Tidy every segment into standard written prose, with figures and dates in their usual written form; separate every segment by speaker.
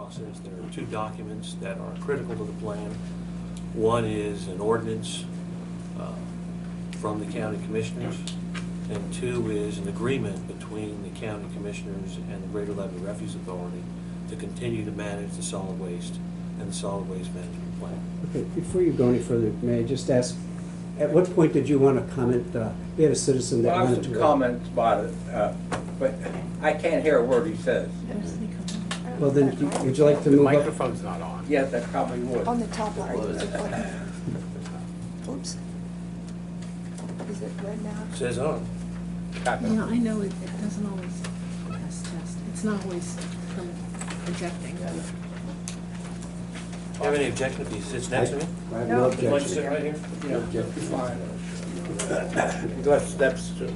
Speaker 1: process. There are two documents that are critical to the plan. One is an ordinance from the county commissioners, and two is an agreement between the county commissioners and the Greater Lebanon Refuse Authority to continue to manage the solid waste and the solid waste management plan.
Speaker 2: Okay, before you go any further, may I just ask, at what point did you want to comment? We had a citizen that
Speaker 3: Well, I
Speaker 2: wanted
Speaker 3: have
Speaker 2: to...
Speaker 3: some comments about it, but I can't hear a word he says.
Speaker 2: Well, then, would you like to
Speaker 4: The
Speaker 2: move up?
Speaker 4: microphone's not on.
Speaker 3: Yes, I probably would.
Speaker 5: On the top line. Oops. Is it red now?
Speaker 1: It says on.
Speaker 6: Yeah, I know it doesn't always test. It's not always projecting.
Speaker 1: Do you have any objection if he sits next to me?
Speaker 2: I have
Speaker 5: No.
Speaker 2: no
Speaker 1: Would you like to sit
Speaker 2: objection.
Speaker 1: right here?
Speaker 3: Yeah, just fine. Less steps too.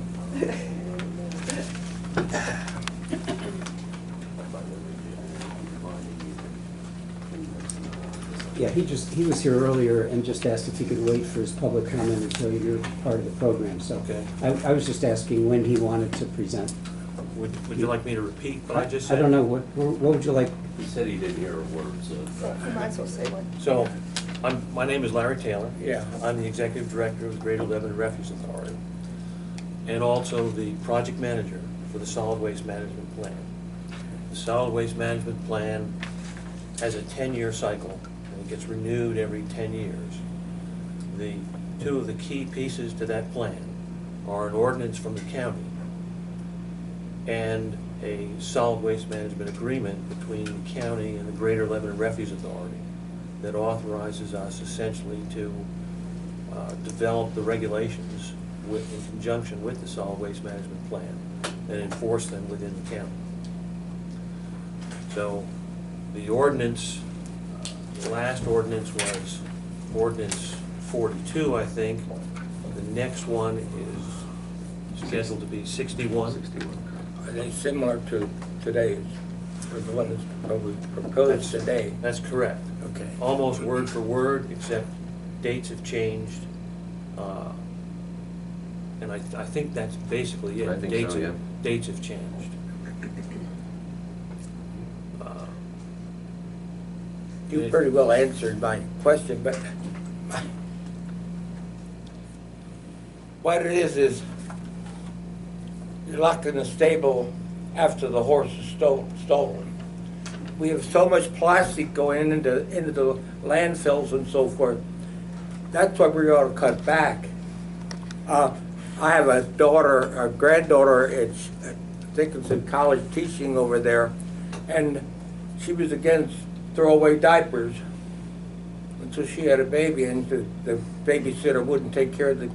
Speaker 2: Yeah, he was here earlier and just asked if he could wait for his public comment until you're part of the program, so.
Speaker 1: Okay.
Speaker 2: I was just asking when he wanted to present.
Speaker 1: Would you like me to repeat what I just said?
Speaker 2: I don't know, what would you like?
Speaker 7: He said he didn't hear a word, so.
Speaker 5: You might as well say one.
Speaker 1: So, my name is Larry Taylor.
Speaker 3: Yeah.
Speaker 1: I'm the Executive Director of the Greater Lebanon Refuse Authority, and also the Project Manager for the Solid Waste Management Plan. The Solid Waste Management Plan has a 10-year cycle, and it gets renewed every 10 years. The two of the key pieces to that plan are an ordinance from the county and a solid waste management agreement between the county and the Greater Lebanon Refuse Authority that authorizes us essentially to develop the regulations in conjunction with the solid waste management plan and enforce them within the county. So the ordinance, the last ordinance was Ordinance 42, I think. The next one is scheduled to be 61.
Speaker 3: Are they similar to today's, or the one that's probably proposed today?
Speaker 1: That's correct.
Speaker 3: Okay.
Speaker 1: Almost word for word, except dates have changed. And I think that's basically it.
Speaker 7: I think
Speaker 1: Dates
Speaker 7: so,
Speaker 1: have-
Speaker 7: yeah.
Speaker 1: Dates have changed.
Speaker 3: You pretty well answered my question, but what it is you're locked in a stable after the horse is stolen. We have so much plastic going into the landfills and so forth. That's what we ought to cut back. I have a granddaughter, I think it's in college teaching over there, and she was against throwaway diapers until she had a baby, and the babysitter wouldn't take care of the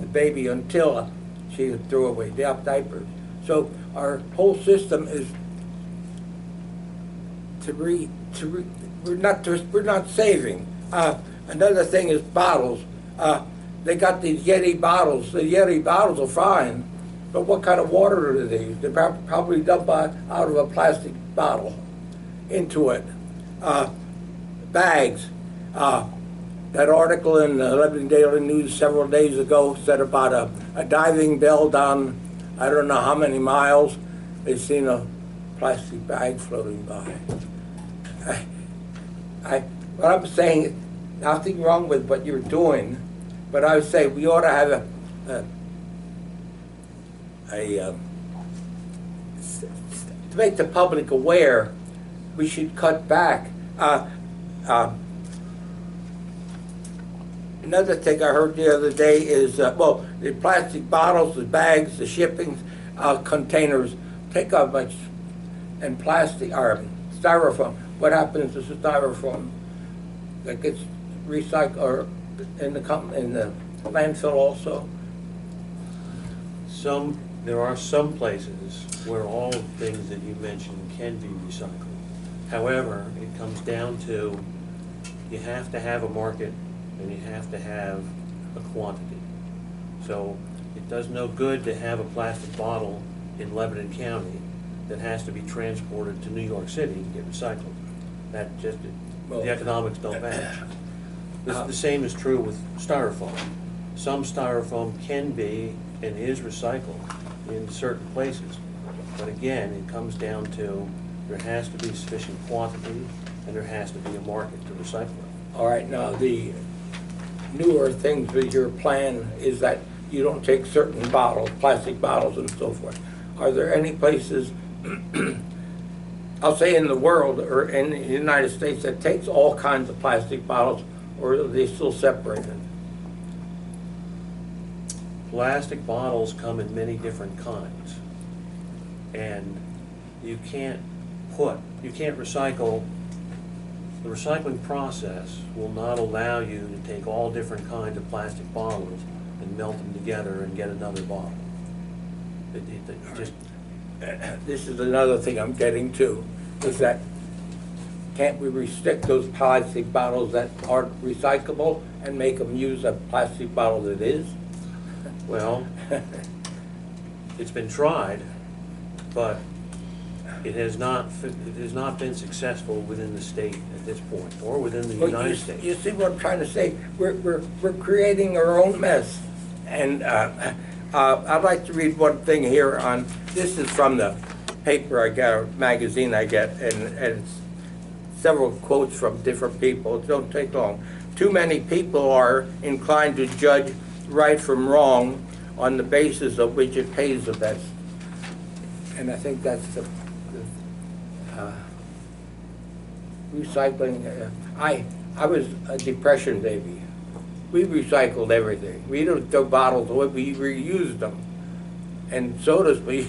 Speaker 3: baby until she threw away the diapers. So our whole system is we're not saving. Another thing is bottles. They got these Yeti bottles. The Yeti bottles are fine, but what kind of water are these? They're probably dumped out of a plastic bottle into it. Bags. That article in the Lebanon Daily News several days ago said about a diving bell down I don't know how many miles. They've seen a plastic bag floating by. What I'm saying, nothing wrong with what you're doing, but I would say we ought to have to make the public aware. We should cut back. Another thing I heard the other day is, well, the plastic bottles, the bags, the shipping containers, take up much, and plastic, or styrofoam. What happens to the styrofoam that gets recycled, or in the landfill also?
Speaker 1: There are some places where all the things that you mentioned can be recycled. However, it comes down to you have to have a market and you have to have a quantity. So it does no good to have a plastic bottle in Lebanon County that has to be transported to New York City to get recycled. That just, the economics don't match. The same is true with styrofoam. Some styrofoam can be and is recycled in certain places. But again, it comes down to there has to be sufficient quantity, and there has to be a market to recycle it.
Speaker 3: All right, now the newer things with your plan is that you don't take certain bottles, plastic bottles and so forth. Are there any places, I'll say in the world or in the United States, that takes all kinds of plastic bottles, or are they still separated?
Speaker 1: Plastic bottles come in many different kinds, and you can't recycle. The recycling process will not allow you to take all different kinds of plastic bottles and melt them together and get another bottle. It just,
Speaker 3: This is another thing I'm getting to, is that can't we restrict those plastic bottles that aren't recyclable and make them use a plastic bottle that is?
Speaker 1: well, it's been tried, but it has not been successful within the state at this point, or within the
Speaker 3: Well,
Speaker 1: United States.
Speaker 3: You see what I'm trying to say? We're creating our own mess. And I'd like to read one thing here on, this is from the paper I get, or magazine I get, and it's several quotes from different people. It don't take long. Too many people are inclined to judge right from wrong on the basis of which it pays the best. And I think that's the recycling. I was a Depression baby. We recycled everything. We didn't throw bottles away, we reused them. And sodas, we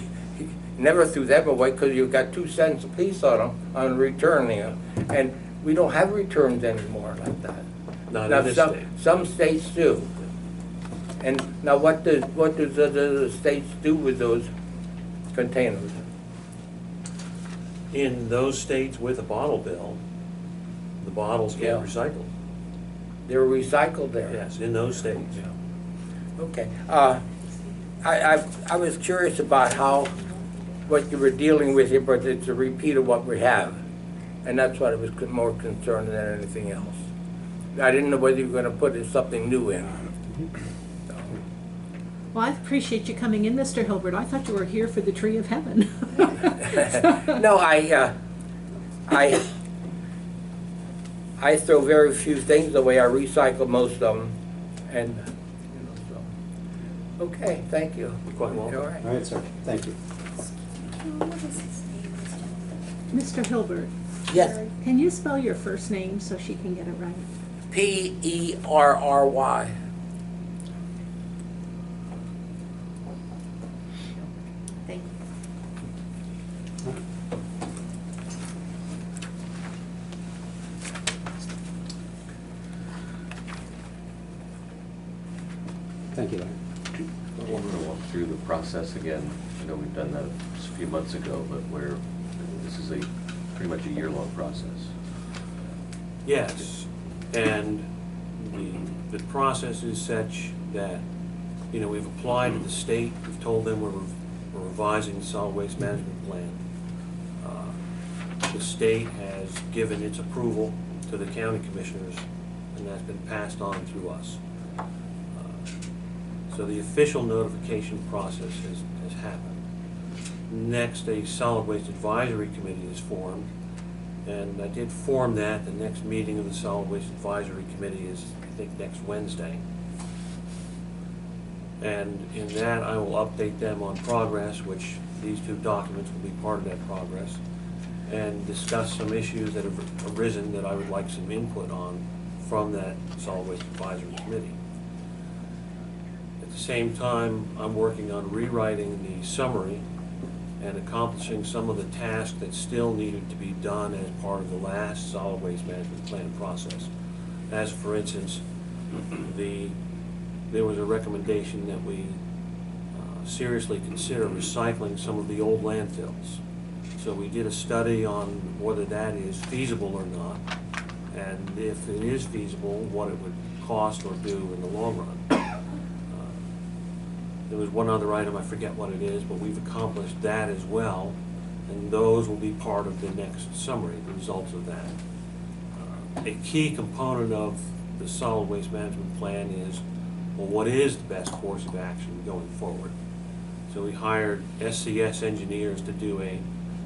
Speaker 3: never threw them away because you got 2 cents a piece on them, on returning them. And we don't have returns anymore like that.
Speaker 1: Not
Speaker 3: Now,
Speaker 1: in this state.
Speaker 3: some states do. And now what does the states do with those containers?
Speaker 1: In those states with a bottle bill, the bottles get
Speaker 3: Yeah.
Speaker 1: recycled.
Speaker 3: They're recycled there?
Speaker 1: Yes, in those states.
Speaker 3: Okay. I was curious about what you were dealing with here, but it's a repeat of what we have. And that's what I was more concerned than anything else. I didn't know whether you were going to put something new in.
Speaker 6: Well, I appreciate you coming in, Mr. Hilbert. I thought you were here for the tree of heaven.
Speaker 3: No, I throw very few things away. I recycle most of them. And, so. Okay, thank you.
Speaker 1: You're quite welcome.
Speaker 3: All right.
Speaker 2: All right, sir, thank you.
Speaker 5: What is his name?
Speaker 6: Mr. Hilbert,
Speaker 3: Yes,
Speaker 6: can you spell your first name so she can get it right?
Speaker 3: Perry.
Speaker 5: Thank you.
Speaker 2: Thank you, Larry.
Speaker 7: I want to walk through the process again. I know we've done that a few months ago, but where this is pretty much a year-long process.
Speaker 1: Yes, and the process is such that, we've applied to the state, we've told them we're revising the solid waste management plan. The state has given its approval to the county commissioners, and that's been passed on through us. So the official notification process has happened. Next, a solid waste advisory committee is formed, and I did form that. The next meeting of the solid waste advisory committee is, I think, next Wednesday. And in that, I will update them on progress, which these 2 documents will be part of that progress, and discuss some issues that have arisen that I would like some input on from that solid waste advisory committee. At the same time, I'm working on rewriting the summary and accomplishing some of the tasks that still needed to be done as part of the last solid waste management plan process. As for instance, there was a recommendation that we seriously consider recycling some of the old landfills. So we did a study on whether that is feasible or not, and if it is feasible, what it would cost or do in the long run. There was one other item, I forget what it is, but we've accomplished that as well, and those will be part of the next summary, the results of that. A key component of the solid waste management plan is, well, what is the best course of action going forward? So we hired SCS engineers to do a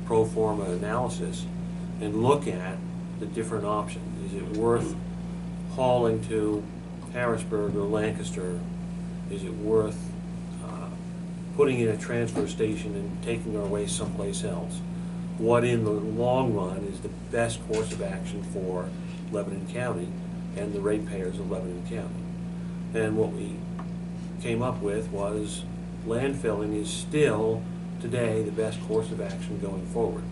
Speaker 1: pro forma analysis and look at the different options. Is it worth hauling to Harrisburg or Lancaster? Is it worth putting in a transfer station and taking our waste someplace else? What in the long run is the best course of action for Lebanon County and the ratepayers of Lebanon County? And what we came up with was landfilling is still today the best course of action going forward.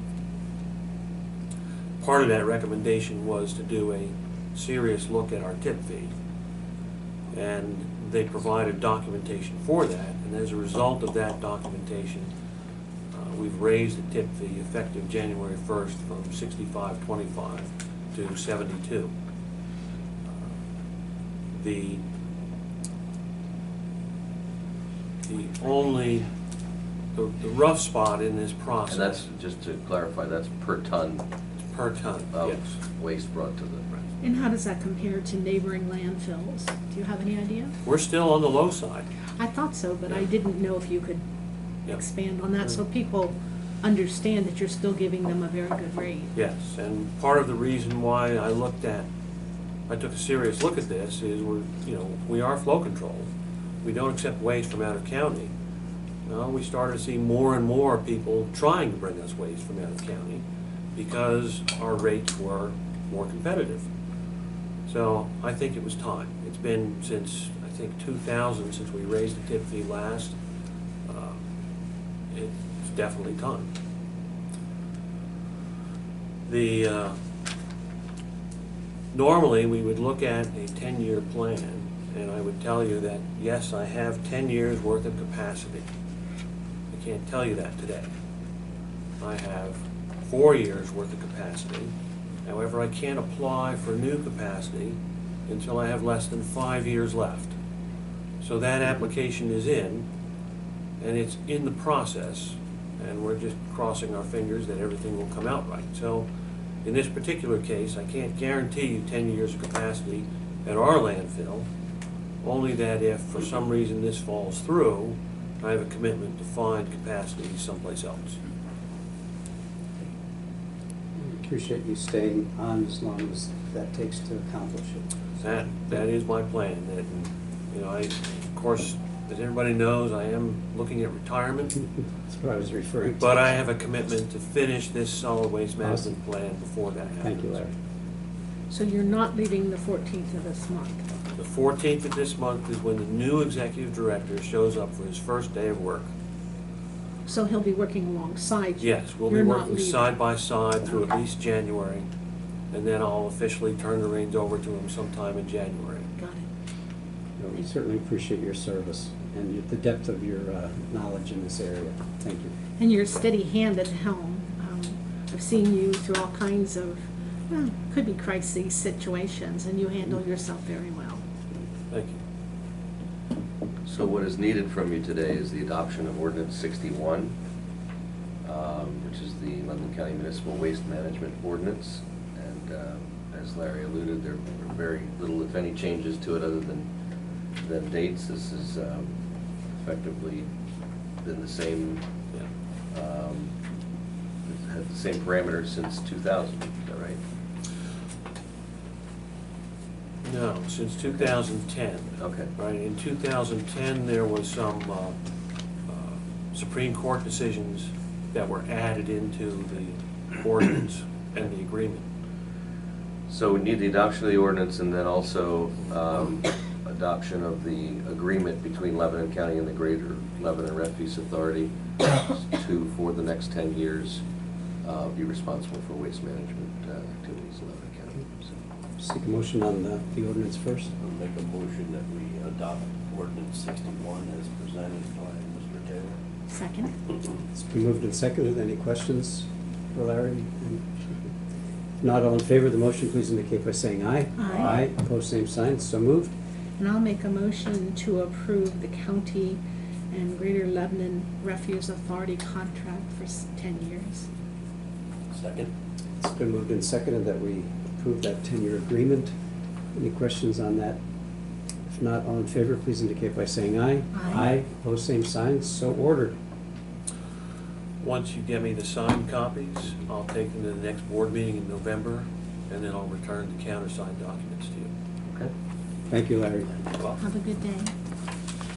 Speaker 1: Part of that recommendation was to do a serious look at our tip fee, and they provided documentation for that, and as a result of that documentation, we've raised the tip fee effective January 1st from $65.25 to $72. The rough spot in this process.
Speaker 7: And that's, just to clarify, that's per ton
Speaker 1: per ton,
Speaker 7: of
Speaker 1: yes.
Speaker 7: waste brought to the.
Speaker 6: And how does that compare to neighboring landfills? Do you have any idea?
Speaker 1: We're still on the low side.
Speaker 6: I thought so, but I didn't know if you could
Speaker 1: Yep.
Speaker 6: expand on that so people understand that you're still giving them a very good rate.
Speaker 1: Yes, and part of the reason why I took a serious look at this is we are flow control. We don't accept waste from out of county. We started to see more and more people trying to bring us waste from out of county because our rates were more competitive. So I think it was time. It's been since, I think, 2000 since we raised the tip fee last. It's definitely time. Normally we would look at a 10-year plan, and I would tell you that, yes, I have 10 years worth of capacity. I can't tell you that today. I have 4 years worth of capacity. However, I can't apply for new capacity until I have less than 5 years left. So that application is in, and it's in the process, and we're just crossing our fingers that everything will come out right. So in this particular case, I can't guarantee you 10 years of capacity at our landfill, only that if for some reason this falls through, I have a commitment to find capacity someplace else.
Speaker 2: Appreciate you staying on as long as that takes to accomplish it.
Speaker 1: That is my plan. Of course, as everybody knows, I am looking at retirement,
Speaker 2: That's what I was referring to.
Speaker 1: but I have a commitment to finish this solid waste management plan before that happens.
Speaker 2: Thank you, Larry.
Speaker 6: So you're not leaving the 14th of this month?
Speaker 1: The 14th of this month is when the new executive director shows up for his first day of work.
Speaker 6: So he'll be working alongside you?
Speaker 1: Yes, we'll be
Speaker 6: You're not
Speaker 1: working
Speaker 6: leaving.
Speaker 1: side by side through at least January, and then I'll officially turn the reins over to him sometime in January.
Speaker 6: Got it.
Speaker 2: We certainly appreciate your service and the depth of your knowledge in this area. Thank you.
Speaker 6: And you're a steady hand at the helm. I've seen you through all kinds of, well, could be crisis situations, and you handle yourself very well.
Speaker 1: Thank you.
Speaker 7: So what is needed from you today is the adoption of Ordinance 61, which is the Lebanon County Municipal Waste Management Ordinance. And as Larry alluded, there are very little, if any, changes to it other than dates. This is effectively been the same, it's had the same parameters since 2000, is that right?
Speaker 1: No, since 2010.
Speaker 7: Okay.
Speaker 1: Right, in 2010, there was some Supreme Court decisions that were added into the ordinance and the agreement.
Speaker 7: So we need the adoption of the ordinance and then also adoption of the agreement between Lebanon County and the Greater Lebanon Refuse Authority to, for the next 10 years, be responsible for waste management activities in Lebanon County. So.
Speaker 2: Seek a motion on the ordinance first.
Speaker 4: I'll make a motion that we adopt ordinance 61 as presented by Mr. Taylor.
Speaker 6: Second?
Speaker 2: It's been moved and seconded. Any questions for Larry? If not, all in favor of the motion, please indicate by saying aye.
Speaker 6: Aye.
Speaker 2: Aye. Opposed, same sign. So moved.
Speaker 6: And I'll make a motion to approve the county and Greater Lebanon Refuse Authority contract for 10 years.
Speaker 4: Second.
Speaker 2: It's been moved and seconded that we approve that 10-year agreement. Any questions on that? If not, all in favor, please indicate by saying aye.
Speaker 6: Aye.
Speaker 2: Aye. Opposed, same sign. So ordered.
Speaker 1: Once you get me the signed copies, I'll take them to the next board meeting in November, and then I'll return the countersigned documents to you.
Speaker 7: Okay.
Speaker 2: Thank you, Larry.
Speaker 1: Well,
Speaker 6: Have a good day.